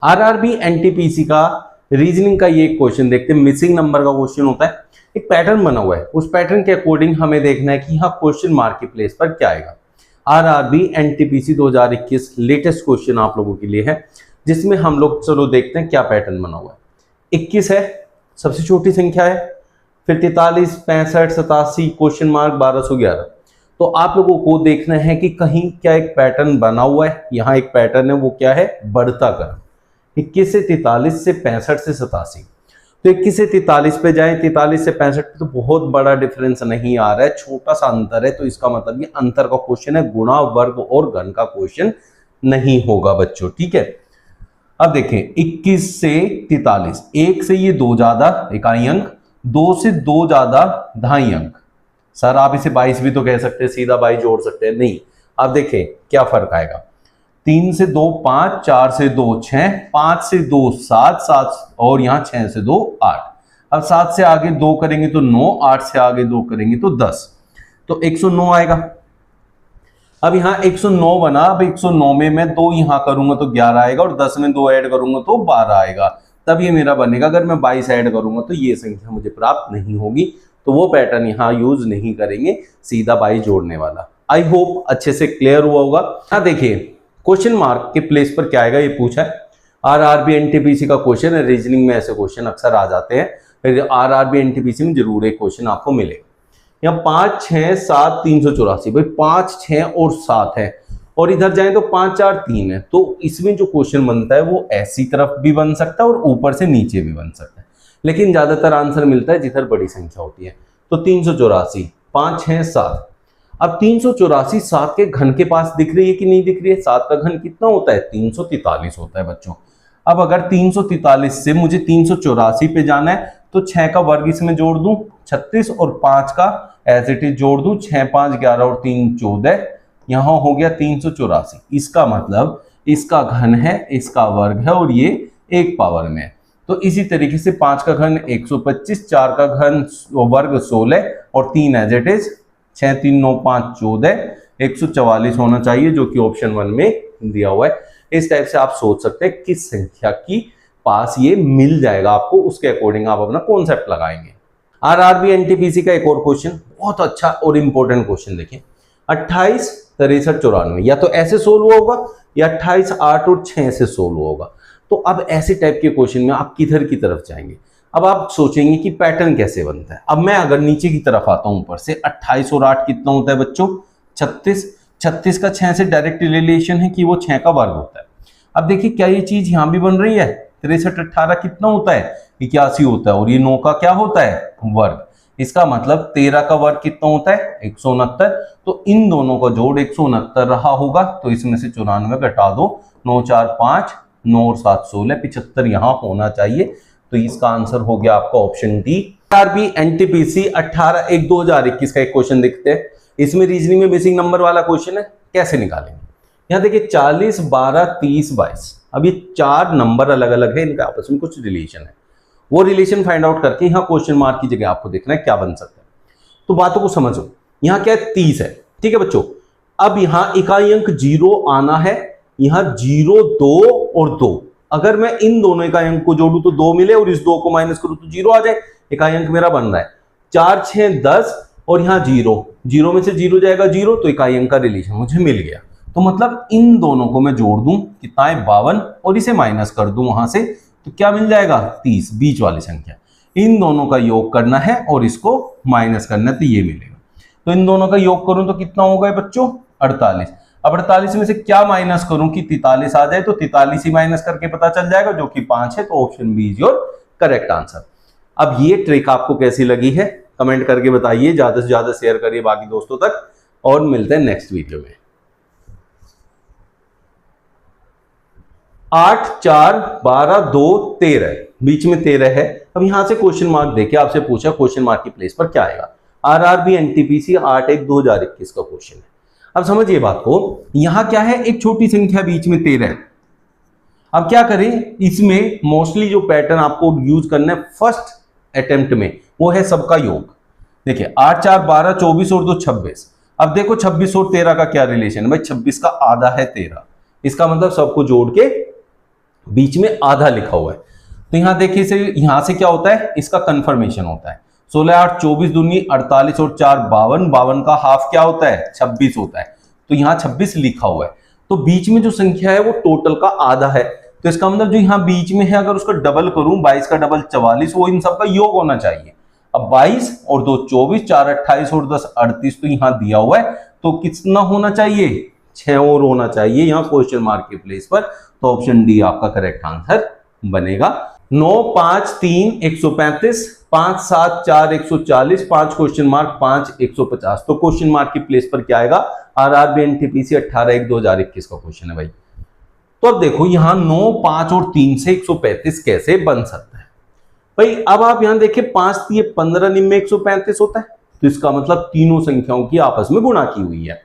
RRB NTPC का reasoning का ये क्वेश्चन देखते हैं। मिसिंग नंबर का क्वेश्चन होता है, एक पैटर्न बना हुआ है, उस पैटर्न के अकॉर्डिंग हमें देखना है कि यहाँ क्वेश्चन मार्क की प्लेस पर क्या आएगा। आरआरबी एनटीपीसी 2021 लेटेस्ट क्वेश्चन आप लोगों के लिए है, जिसमें हम लोग चलो देखते हैं क्या पैटर्न बना हुआ है। 21 है, सबसे छोटी संख्या है, फिर 43, 65, 87, क्वेश्चन मार्क 1211। तो आप लोगों को देखना है कि कहीं क्या एक पैटर्न बना हुआ है। यहाँ एक पैटर्न है, वो क्या है, बढ़ता क्रम। 21 से 43 से 65 से 87। तो 21 से 43 पे जाए, 43 से 65 पे तो बहुत बड़ा डिफरेंस नहीं आ रहा है, छोटा सा अंतर है। तो इसका मतलब ये अंतर का क्वेश्चन है, गुणा वर्ग और घन का क्वेश्चन नहीं होगा बच्चों, ठीक है। अब देखें 21 से 43, एक से ये 2 ज्यादा इकाई अंक, 2 से 2 ज्यादा ढाई अंक। सर आप इसे 22 भी तो कह सकते हैं, सीधा 22 जोड़ सकते हैं, नहीं। अब देखें क्या फर्क आएगा, 3 से 2 5, 4 से 2 6, 5 से 2 7, 7 और यहाँ 6 से 2 8। अब 7 से आगे 2 करेंगे तो 9, 8 से आगे 2 करेंगे तो 10, तो 109 आएगा। अब यहाँ 109 बना, अब 109 में मैं 2 यहाँ करूंगा तो 11 आएगा, और 10 में 2 ऐड करूंगा तो 12 आएगा, तब ये मेरा बनेगा। अगर मैं 22 ऐड करूंगा तो ये संख्या मुझे प्राप्त नहीं होगी, तो वो पैटर्न यहाँ यूज नहीं करेंगे, सीधा 22 जोड़ने वाला। आई होप अच्छे से क्लियर हुआ होगा। हाँ देखिए क्वेश्चन मार्क के प्लेस पर क्या आएगा, ये पूछा है। आरआरबी एनटीपीसी का क्वेश्चन है, रीजनिंग में ऐसे क्वेश्चन अक्सर आ जाते हैं, आरआरबी एनटीपीसी में जरूर एक क्वेश्चन आपको मिलेगा। यहाँ 5 6 7 384, भाई 5 6 और 7 है, और इधर जाए तो 5 4 3 है। तो इसमें जो क्वेश्चन बनता है वो ऐसी तरफ भी बन सकता है और ऊपर से नीचे भी बन सकता है, लेकिन ज्यादातर आंसर मिलता है जिधर बड़ी संख्या होती है। तो 384, 5 6 7। अब 384 7 के घन के पास दिख रही है कि नहीं दिख रही है? 7 का घन कितना होता है? 343 होता है बच्चों। अब अगर 343 से मुझे 384 पे जाना है तो 6 का वर्ग इसमें जोड़ दूं 36, और 5 का एज इट इज जोड़ दूं 6 5 11 और 3 14, यहां हो गया 384। इसका मतलब इसका घन है, इसका वर्ग है, और ये एक पावर में है। तो इसी तरीके से 5 का घन 125, 4 का घन वर्ग 16, और 3 एज इट इज 6 3 9 5 14, 144 होना चाहिए, जो कि ऑप्शन 1 में दिया हुआ है। इस टाइप से आप सोच सकते हैं किस संख्या की पास ये मिल जाएगा आपको, उसके अकॉर्डिंग आप अपना कॉन्सेप्ट लगाएंगे। आरआरबी एनटीपीसी का एक और क्वेश्चन, बहुत अच्छा और इंपॉर्टेंट क्वेश्चन देखिए। 28 63 94, या तो ऐसे सोल्व होगा या 28 8 और 6 से सोल्व होगा। तो अब ऐसे टाइप के क्वेश्चन में आप किधर की तरफ जाएंगे? अब आप सोचेंगे कि पैटर्न कैसे बनता है। अब मैं अगर नीचे की तरफ आता हूं, ऊपर से 28 और 8 कितना होता है बच्चों? 36। 36 का 6 से डायरेक्ट रिलेशन है कि वो 6 का वर्ग होता है। अब देखिए क्या ये चीज यहां भी बन रही है? 63 18 कितना होता है? 81 होता है, और ये 9 का क्या होता है? वर्ग। इसका मतलब 13 का वर्ग कितना होता है? 169। तो इन दोनों का जोड़ 169 रहा होगा, तो इसमें से 94 घटा दो, 9 4 5, 9 और 7 16, 75 यहां होना चाहिए। तो इसका आंसर हो गया आपका ऑप्शन डी। आरआरबी एनटीपीसी 18/1/2021 का एक क्वेश्चन देखते हैं। इसमें रीजनिंग में मिसिंग नंबर वाला क्वेश्चन है, कैसे निकालेंगे? यहाँ देखिए 40 12 30 22। अब ये 4 नंबर अलग अलग है, इनका आपस में कुछ रिलेशन है, वो रिलेशन फाइंड आउट करके यहाँ क्वेश्चन मार्क की जगह आपको देखना है क्या बन सकता है। तो बातों को समझो, यहाँ क्या है? 30 है, ठीक है बच्चों। अब यहाँ इकाई अंक 0 आना है, यहाँ 0 2 और 2। अगर मैं इन दोनों इकाई अंक को जोड़ूं तो 2 मिले, और इस 2 को माइनस करूं तो 0 आ जाए। इकाई अंक मेरा बन रहा है 4 6 10, और यहाँ 0 0 में से 0 जाएगा 0, तो इकाई अंक का रिलेशन मुझे मिल गया। तो मतलब इन दोनों को मैं जोड़ दूं, कितना है? 52, और इसे माइनस कर दूं वहां से, तो क्या मिल जाएगा? 30, बीच वाली संख्या। इन दोनों का योग करना है और इसको माइनस करना है, तो ये मिलेगा। तो इन दोनों का योग करूं तो कितना होगा बच्चों? 48। अब 48 में से क्या माइनस करूं कि 43 आ जाए? तो 43 ही माइनस करके पता चल जाएगा, जो कि 5 है। तो option B is your correct answer. अब ये ट्रिक आपको कैसी लगी है कमेंट करके बताइए, ज्यादा से ज्यादा शेयर करिए बाकी दोस्तों तक, और मिलते हैं नेक्स्ट वीडियो में। 8 4 12 2 13, बीच में 13 है। अब यहां से क्वेश्चन मार्क देके आपसे पूछा क्वेश्चन मार्क की प्लेस पर क्या आएगा? आरआरबी एनटीपीसी 8/1/2021 का क्वेश्चन है। अब समझिए बात को, यहां क्या है? एक छोटी संख्या बीच में 13 है। अब क्या करें? इसमें मोस्टली जो पैटर्न आपको यूज करना है फर्स्ट अटेम्प्ट में, वो है सबका योग। देखिए 8 4 12 24 और 2 26। अब देखो 26 और 13 का क्या रिलेशन है भाई? 26 का आधा है 13, इसका मतलब सबको जोड़ के बीच में आधा लिखा हुआ है। तो यहाँ देखिए इसे, यहाँ से क्या होता है, इसका कंफर्मेशन होता है। 16 8 24 दूनी 48 और 4 52, 52 का हाफ क्या होता है, 26 होता है। तो यहाँ 26 लिखा हुआ है, तो बीच में जो संख्या है वो टोटल का आधा है। तो इसका मतलब जो यहाँ बीच में है, अगर उसका डबल करूं, 22 का डबल 44, वो इन सब का योग होना चाहिए। अब 22 और 2 24, 4 28 और 10 38, तो यहाँ दिया हुआ है, तो कितना होना चाहिए, 6 और होना चाहिए यहाँ क्वेश्चन मार्क के प्लेस पर। तो ऑप्शन डी आपका करेक्ट आंसर बनेगा। 9 5 3 135, 5 7 4 140, 5 क्वेश्चन मार्क 5 150। तो क्वेश्चन मार्क की प्लेस पर क्या आएगा, आरआरबी एनटीपीसी 18 1 2021 का क्वेश्चन है भाई। तो अब देखो यहाँ 9 5 और 3 से 135 कैसे बन सकता है भाई। अब आप यहां देखिए 5 3 15 निम्न 135 होता है, तो इसका मतलब तीनों संख्याओं की आपस में गुणा की हुई है।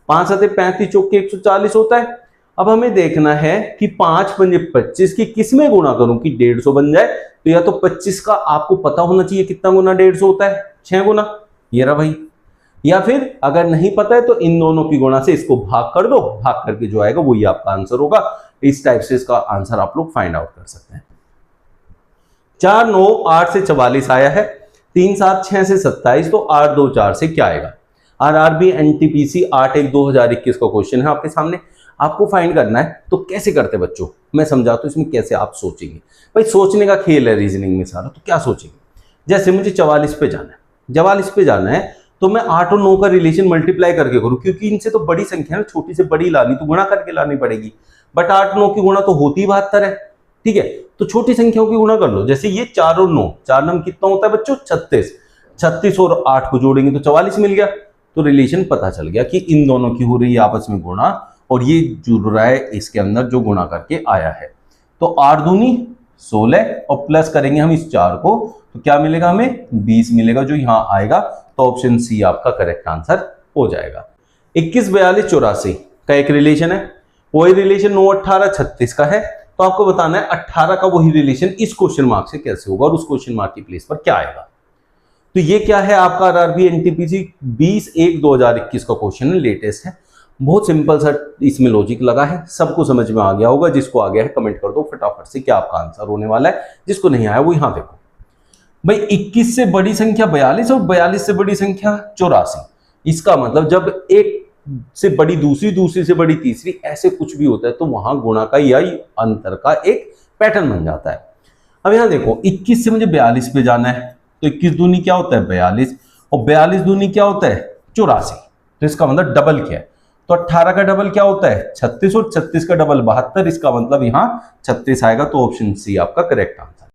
5 7 35 चौके 140 होता है। अब हमें देखना है कि 5 पंजे 25 की किस में गुणा करूं कि 150 बन जाए। तो या तो 25 का आपको पता होना चाहिए कितना गुना 150 होता है, 6 गुना, ये रहा भाई। या फिर अगर नहीं पता है तो इन दोनों की गुणा से इसको भाग कर दो, भाग करके जो आएगा वही आपका आंसर होगा। इस टाइप से इसका आंसर आप लोग फाइंड आउट कर सकते हैं। 4 9 8 से 44 आया है, 3 7 6 से 27, तो 8 2 4 से क्या आएगा। आरआरबी एनटीपीसी 8 1 2021 का क्वेश्चन है आपके सामने, आपको फाइंड करना है। तो कैसे करते बच्चों, मैं समझाता हूं इसमें कैसे आप सोचेंगे। भाई सोचने का खेल है रीजनिंग में सारा, तो क्या सोचेंगे। जैसे मुझे 44 पे जाना है, 44 पे जाना है, तो मैं 8 और 9 का रिलेशन मल्टीप्लाई करके करूं, क्योंकि इनसे तो बड़ी संख्या है, छोटी से बड़ी लानी तो गुणा करके लानी पड़ेगी। बट 8 9 की गुणा तो होती ही 72 है, ठीक है। तो छोटी संख्याओं की गुणा कर लो। जैसे ये 4 और 9, 4 9 कितना होता है बच्चों, 36, 36 और 8 को जोड़ेंगे तो 44 मिल गया। तो रिलेशन पता चल गया कि इन दोनों की हो रही है आपस में गुणा, और ये जुड़ रहा है इसके अंदर जो गुणा करके आया है। तो 8 दूनी 16 और प्लस करेंगे हम इस 4 को, तो क्या मिलेगा हमें, 20 मिलेगा जो यहाँ आएगा। तो ऑप्शन सी आपका करेक्ट आंसर हो जाएगा। 21 42 84 का एक रिलेशन है, वही रिलेशन 9 18 36 का है। तो आपको बताना है 18 का वही रिलेशन इस क्वेश्चन मार्क से कैसे होगा और उस क्वेश्चन मार्क की प्लेस पर क्या आएगा। तो ये क्या है आपका आरआरबी एनटीपीसी 20 1 2021 का क्वेश्चन है, लेटेस्ट है। बहुत सिंपल सा इसमें लॉजिक लगा है, सबको समझ में आ गया होगा। जिसको आ गया है कमेंट कर दो फटाफट से क्या आपका आंसर होने वाला है। जिसको नहीं आया वो यहां देखो भाई, 21 से बड़ी संख्या 42 और 42 से बड़ी संख्या 84। इसका मतलब जब एक से बड़ी दूसरी, दूसरी से बड़ी तीसरी, ऐसे कुछ भी होता है तो वहां गुणा का या अंतर का एक पैटर्न बन जाता है। अब यहां देखो 21 से मुझे 42 पे जाना है, तो 21 दूनी क्या होता है 42, और 42 दूनी क्या होता है 84। तो इसका मतलब डबल क्या है, तो 18 का डबल क्या होता है 36, और 36 का डबल 72। इसका मतलब यहाँ 36 आएगा। तो ऑप्शन सी आपका करेक्ट आंसर।